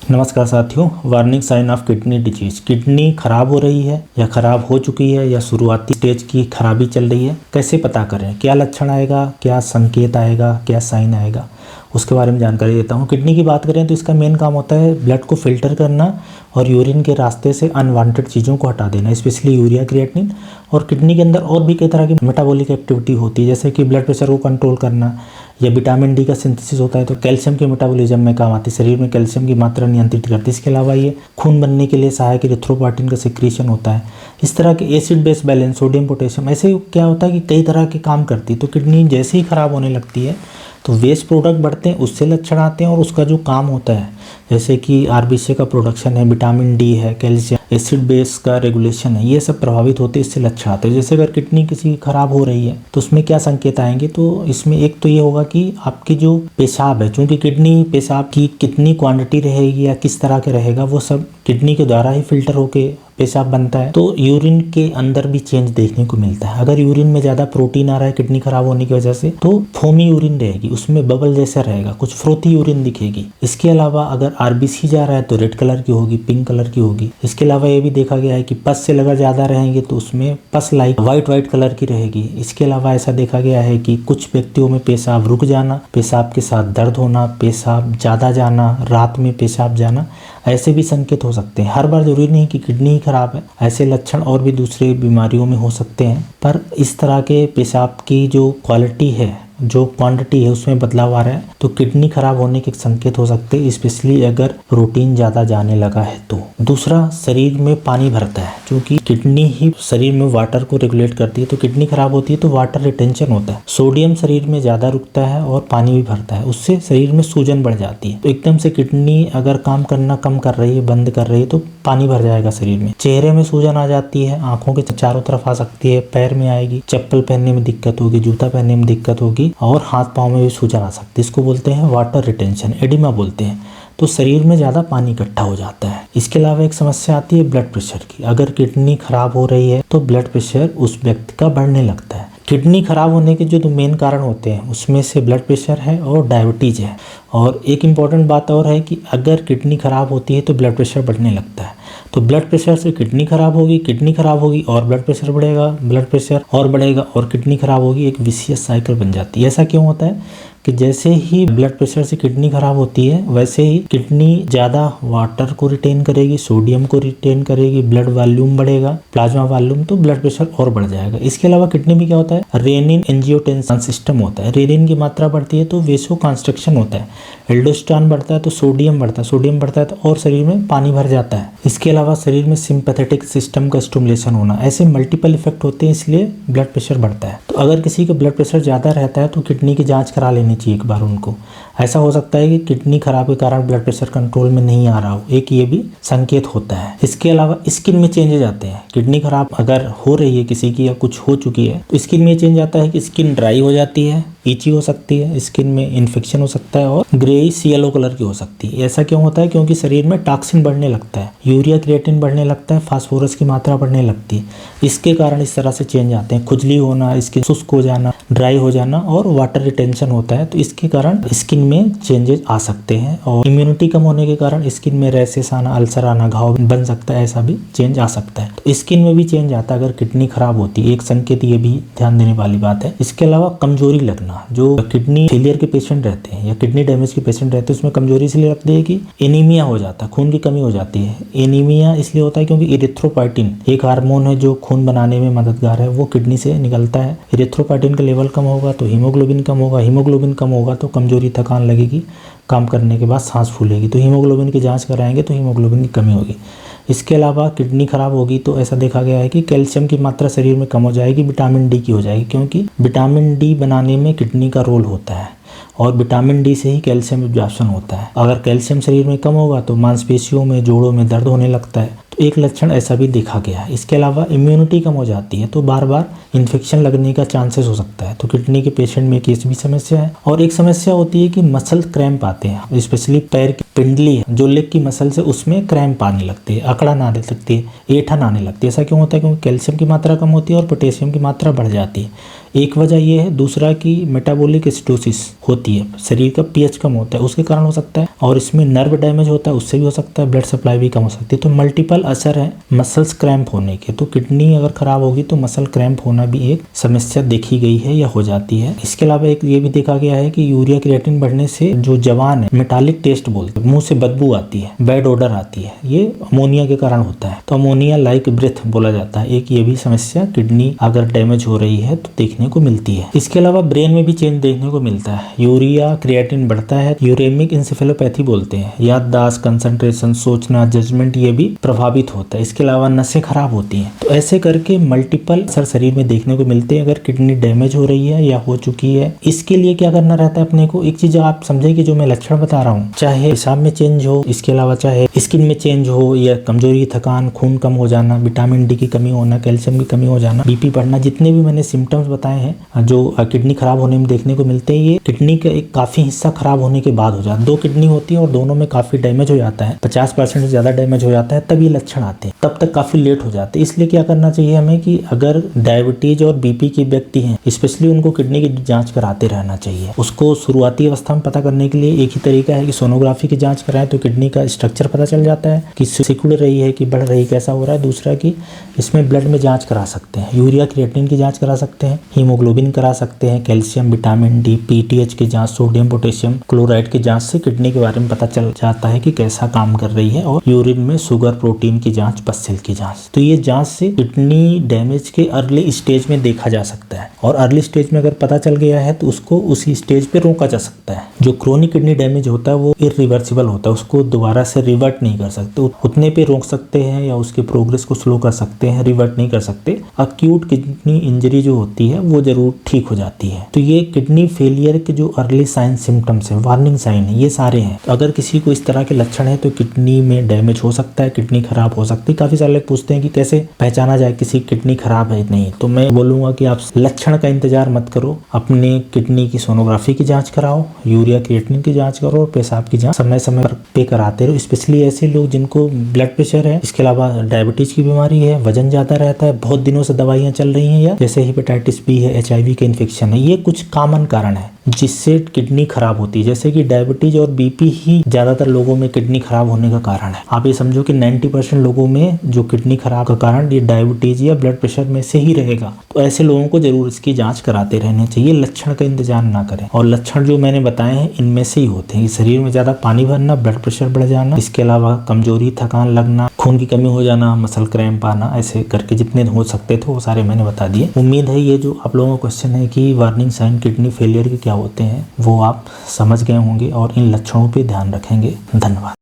नमस्कार साथियों, warning sign of kidney disease. Kidney खराब हो रही है या खराब हो चुकी है या शुरुआती स्टेज की खराबी चल रही है, कैसे पता करें, क्या लक्षण आएगा, क्या संकेत आएगा, क्या साइन आएगा, उसके बारे में जानकारी देता हूँ। किडनी की बात करें तो इसका मेन काम होता है ब्लड को फिल्टर करना और यूरिन के रास्ते से अनवांटेड चीज़ों को हटा देना, स्पेशली यूरिया क्रिएटिनिन। और किडनी के अंदर और भी कई तरह की मेटाबॉलिक एक्टिविटी होती है, जैसे कि ब्लड प्रेशर को कंट्रोल करना, या विटामिन डी का सिंथेसिस होता है तो कैल्शियम के मेटाबॉलिज्म में काम आती है, शरीर में कैल्शियम की मात्रा नियंत्रित करती है। इसके अलावा ये खून बनने के लिए सहायक इरिथ्रोपोइटिन का सिक्रीशन होता है। इस तरह के acid base balance, sodium potassium, ऐसे क्या होता है कि कई तरह के काम करती है। तो किडनी जैसे ही खराब होने लगती है तो वेस्ट प्रोडक्ट बढ़ते हैं, उससे लक्षण आते हैं, और उसका जो काम होता है जैसे कि आरबीसी का प्रोडक्शन है, विटामिन डी है, कैल्शियम, एसिड बेस का रेगुलेशन है, ये सब प्रभावित होते हैं, इससे लक्षण आते हैं। जैसे अगर किडनी किसी की खराब हो रही है तो उसमें क्या संकेत आएंगे, तो इसमें एक तो ये होगा कि आपकी जो पेशाब है, चूंकि किडनी पेशाब की कितनी क्वांटिटी रहेगी या किस तरह के रहेगा वो सब किडनी के द्वारा ही फिल्टर होके पेशाब बनता है, तो यूरिन के अंदर भी चेंज देखने को मिलता है। अगर यूरिन में ज़्यादा प्रोटीन आ रहा है किडनी खराब होने की वजह से तो फोमी यूरिन रहेगी, उसमें बबल जैसा रहेगा, कुछ फ्रोथी यूरिन दिखेगी। इसके अलावा अगर आरबीसी जा रहा है तो रेड कलर की होगी, पिंक कलर की होगी। इसके अलावा ये भी देखा गया है कि पस से अगर ज़्यादा रहेंगे तो उसमें पस लाइक वाइट कलर की रहेगी। इसके अलावा ऐसा देखा गया है कि कुछ व्यक्तियों में पेशाब रुक जाना, पेशाब के साथ दर्द होना, पेशाब ज़्यादा जाना, रात में पेशाब जाना, ऐसे भी संकेत हो सकते हैं। हर बार जरूरी नहीं कि किडनी ही खराब है, ऐसे लक्षण और भी दूसरे बीमारियों में हो सकते हैं। पर इस तरह के पेशाब की जो क्वालिटी है, जो क्वांटिटी है, उसमें बदलाव आ रहा है तो किडनी खराब होने के संकेत हो सकते हैं, स्पेशली अगर प्रोटीन ज़्यादा जाने लगा है तो। दूसरा, शरीर में पानी भरता है, क्योंकि किडनी ही शरीर में वाटर को रेगुलेट करती है, तो किडनी खराब होती है तो वाटर रिटेंशन होता है, सोडियम शरीर में ज़्यादा रुकता है और पानी भी भरता है, उससे शरीर में सूजन बढ़ जाती है। तो एकदम से किडनी अगर काम करना कम कर रही है, बंद कर रही है, तो पानी भर जाएगा शरीर में। चेहरे में सूजन आ जाती है, आंखों के चारों तरफ आ सकती है, पैर में आएगी, चप्पल पहनने में दिक्कत होगी, जूता पहनने में दिक्कत होगी, और हाथ पाँव में भी सूजन आ सकती है। इसको बोलते हैं वाटर रिटेंशन, एडिमा बोलते हैं। तो शरीर में ज़्यादा पानी इकट्ठा हो जाता है। इसके अलावा एक समस्या आती है ब्लड प्रेशर की। अगर किडनी खराब हो रही है तो ब्लड प्रेशर उस व्यक्ति का बढ़ने लगता है। किडनी खराब होने के जो मेन कारण होते हैं उसमें से ब्लड प्रेशर है और डायबिटीज़ है। और एक इम्पॉर्टेंट बात और है कि अगर किडनी खराब होती है तो ब्लड प्रेशर बढ़ने लगता है। तो ब्लड प्रेशर से किडनी खराब होगी, किडनी खराब होगी और ब्लड प्रेशर बढ़ेगा, ब्लड प्रेशर और बढ़ेगा और किडनी खराब होगी, एक विशियस साइकिल बन जाती है। ऐसा क्यों होता है कि जैसे ही ब्लड प्रेशर से किडनी खराब होती है वैसे ही किडनी ज़्यादा वाटर को रिटेन करेगी, सोडियम को रिटेन करेगी, ब्लड वॉल्यूम बढ़ेगा, प्लाज्मा वॉल्यूम, तो ब्लड प्रेशर और बढ़ जाएगा। इसके अलावा किडनी में क्या होता है, रेनिन एंजियोटेंसिन सिस्टम होता है। रेनिन की मात्रा बढ़ती है तो वेसो कंस्ट्रक्शन होता है, एल्डोस्टेरोन बढ़ता है तो सोडियम बढ़ता है, सोडियम बढ़ता है तो और शरीर में पानी भर जाता है। इसके अलावा शरीर में सिंपैथेटिक सिस्टम का स्टिमुलेशन होना, ऐसे मल्टीपल इफेक्ट होते हैं, इसलिए ब्लड प्रेशर बढ़ता है। तो अगर किसी का ब्लड प्रेशर ज़्यादा रहता है तो किडनी की जांच करा लेनी चाहिए एक बार उनको। ऐसा हो सकता है कि किडनी खराब के कारण ब्लड प्रेशर कंट्रोल में नहीं आ रहा हो, एक ये भी संकेत होता है। इसके अलावा स्किन में चेंजेस आते हैं। किडनी खराब अगर हो रही है किसी की या कुछ हो चुकी है तो स्किन में चेंज आता है कि स्किन ड्राई हो जाती है, ईची हो सकती है, स्किन में इन्फेक्शन हो सकता है और ग्रेइश येलो कलर की हो सकती है। ऐसा क्यों होता है, क्योंकि शरीर में टॉक्सिन बढ़ने लगता है, यूरिया क्रिएटिनिन बढ़ने लगता है, फास्फोरस की मात्रा बढ़ने लगती है। इसके कारण इस तरह से चेंज आते हैं, खुजली होना, स्किन शुष्क हो जाना, ड्राई हो जाना और वाटर रिटेंशन होता है। तो इसके कारण स्किन में चेंजेस आ सकते हैं और इम्यूनिटी कम होने के कारण स्किन में रैशेस आना, अल्सर आना, घाव बन सकता है, ऐसा भी चेंज आ सकता है। तो स्किन में भी चेंज आता है अगर किडनी खराब होती है, एक संकेत ये भी ध्यान देने वाली बात है। इसके अलावा कमजोरी लगना, जो किडनी फेलियर के पेशेंट रहते हैं या किडनी डैमेज के पेशेंट रहते हैं उसमें कमजोरी इसलिए लगती है कि एनीमिया हो जाता है, खून की कमी हो जाती है। एनीमिया इसलिए होता है क्योंकि इरिथ्रोपोइटिन एक हार्मोन है जो खून बनाने में मददगार है, वो किडनी से निकलता है। इरिथ्रोपोइटिन का लेवल कम होगा तो हीमोग्लोबिन कम होगा, हीमोग्लोबिन कम होगा तो कमजोरी, थकान लगेगी, काम करने के बाद सांस फूलेगी। तो हीमोग्लोबिन की जांच कराएंगे तो हीमोग्लोबिन की कमी होगी। इसके अलावा किडनी खराब होगी तो ऐसा देखा गया है कि कैल्शियम की मात्रा शरीर में कम हो जाएगी, विटामिन डी की हो जाएगी, क्योंकि विटामिन डी बनाने में किडनी का रोल होता है और विटामिन डी से ही कैल्शियम एब्जॉर्प्शन होता है। अगर कैल्शियम शरीर में कम होगा तो मांसपेशियों में, जोड़ों में दर्द होने लगता है। तो एक लक्षण ऐसा भी देखा गया है। इसके अलावा इम्यूनिटी कम हो जाती है तो बार बार इन्फेक्शन लगने का चांसेस हो सकता है। तो किडनी के पेशेंट में केस भी समस्या है। और एक समस्या होती है कि मसल क्रैम्प आते हैं, स्पेशली पैर की पिंडली है जो लेग की मसल से, उसमें क्रैम्प आने लगती है, अकड़न आने लगती है, ऐंठन आने लगती है। ऐसा क्यों होता है, क्योंकि कैल्शियम की मात्रा कम होती है और पोटेशियम की मात्रा बढ़ जाती है। एक वजह ये है, दूसरा कि मेटाबॉलिक एसिडोसिस होती है, शरीर का पीएच कम होता है उसके कारण हो सकता है, और इसमें नर्व डैमेज होता है उससे भी हो सकता है, ब्लड सप्लाई भी कम हो सकती है। तो मल्टीपल असर है मसल्स क्रैम्प होने के। तो किडनी अगर खराब होगी तो मसल क्रैम्प होना भी एक समस्या देखी गई है या हो जाती है। इसके अलावा एक ये भी देखा गया है कि यूरिया क्रिएटिन बढ़ने से जो जवान है मेटालिक टेस्ट बोलते हैं, मुंह से बदबू आती है, बैड ओडर आती है, ये अमोनिया के कारण होता है। तो अमोनिया लाइक ब्रेथ बोला जाता है। एक ये भी समस्या किडनी अगर डैमेज हो रही है तो देखने को मिलती है। इसके अलावा ब्रेन में भी चेंज देखने को मिलता है। यूरिया क्रिएटिन बढ़ता है, यूरेमिक इंसेफेलोपैथी बोलते हैं, याददाश्त, कंसंट्रेशन, सोचना, जजमेंट ये भी प्रभावित होता है। इसके अलावा नसें खराब होती हैं। तो ऐसे करके मल्टीपल असर शरीर में देखने को मिलते हैं अगर किडनी डैमेज हो रही है या हो चुकी है। इसके लिए क्या करना रहता है अपने को, एक चीज आप समझे कि जो मैं लक्षण बता रहा हूँ, चाहे पेशाब में चेंज हो, इसके अलावा चाहे स्किन में चेंज हो, या कमजोरी, थकान, खून कम हो जाना, विटामिन डी की कमी होना, कैल्शियम की कमी हो जाना, बीपी बढ़ना, जितने भी मैंने सिम्टम्स बताए हैं जो किडनी खराब होने में देखने को मिलते हैं, ये किडनी का एक काफी हिस्सा खराब होने के बाद हो जाता है। 2 किडनी होती है और दोनों में काफी डैमेज हो जाता है, 50% से ज्यादा डैमेज हो जाता है, तब ये लक्षण आते हैं, तब तक काफी लेट हो जाते हैं। इसलिए क्या करना चाहिए हमें कि अगर डायबिटीज और बीपी के व्यक्ति हैं, स्पेशली उनको किडनी की जांच कराते रहना चाहिए। उसको शुरुआती अवस्था में पता करने के लिए एक ही तरीका है कि सोनोग्राफी की जांच कराएं, तो किडनी का स्ट्रक्चर पता चल जाता है कि सिकुड़ रही है कि बढ़ रही, कैसा हो रहा है। दूसरा कि इसमें ब्लड में जांच करा सकते हैं, यूरिया क्रिएटिन की जांच करा सकते हैं, हीमोग्लोबिन करा सकते हैं, कैल्शियम, विटामिन डी, पीटीएच की जांच, सोडियम, पोटेशियम क्लोराइड की जांच से किडनी के बारे में पता चल जाता है कि कैसा काम कर रही है। और यूरिन में शुगर, प्रोटीन की जांच, पस्सिल की जांच। तो ये जांच से किडनी डैमेज के अर्ली स्टेज में देखा जा सकता है, और अर्ली स्टेज में अगर पता चल गया है तो उसको उसी स्टेज पे रोका जा सकता है। जो क्रोनिक किडनी डैमेज होता है वो इरिवर्सिबल होता है, उसको दोबारा से रिवर्ट नहीं कर सकते, उतने पे रोक सकते हैं या उसके प्रोग्रेस को स्लो कर सकते हैं, रिवर्ट नहीं कर सकते। अक्यूट किडनी इंजरी जो होती है वो जरूर ठीक हो जाती है। तो ये किडनी फेलियर के जो अर्ली साइन सिम्टम्स है, वार्निंग साइन है, ये सारे हैं। तो अगर किसी को इस तरह के लक्षण है तो किडनी में डैमेज हो सकता है, किडनी खराब हो सकती है। काफी सारे लोग पूछते हैं कि कैसे पहचाना जाए किसी किडनी खराब है नहीं। तो मैं बोलूंगा कि आप लक्षण का इंतजार मत करो, अपने किडनी की सोनोग्राफी की जांच कराओ, यूरिया क्रिएटिन की जांच करो, पेशाब की जांच समय समय पे कराते रहो। स्पेशली ऐसे लोग जिनको ब्लड प्रेशर है, इसके अलावा डायबिटीज की बीमारी है, वजन ज्यादा रहता है, बहुत दिनों से दवाइयां चल रही हैं, या जैसे हेपेटाइटिस बी है, HIV का इन्फेक्शन है, ये कुछ कॉमन कारण है जिससे किडनी खराब होती है। जैसे कि डायबिटीज और बीपी ही ज्यादातर लोगों में किडनी खराब होने का कारण है। आप ये समझो कि 90% लोगों में जो किडनी खराब का कारण ये डायबिटीज या ब्लड प्रेशर में से ही रहेगा। तो ऐसे लोगों को जरूर इसकी जांच कराते रहने चाहिए, लक्षण का इंतजार ना करें। और लक्षण जो मैंने बताए हैं इनमें से ही होते हैं, शरीर में ज्यादा पानी भरना, ब्लड प्रेशर बढ़ जाना, इसके अलावा कमजोरी, थकान लगना, खून की कमी हो जाना, मसल क्रैम्प आना, ऐसे करके जितने हो सकते थे वो सारे मैंने बता दिए। उम्मीद है ये जो आप लोगों का क्वेश्चन है कि वार्निंग साइन किडनी फेलियर के क्या होते हैं वो आप समझ गए होंगे और इन लक्षणों पे ध्यान रखेंगे। धन्यवाद।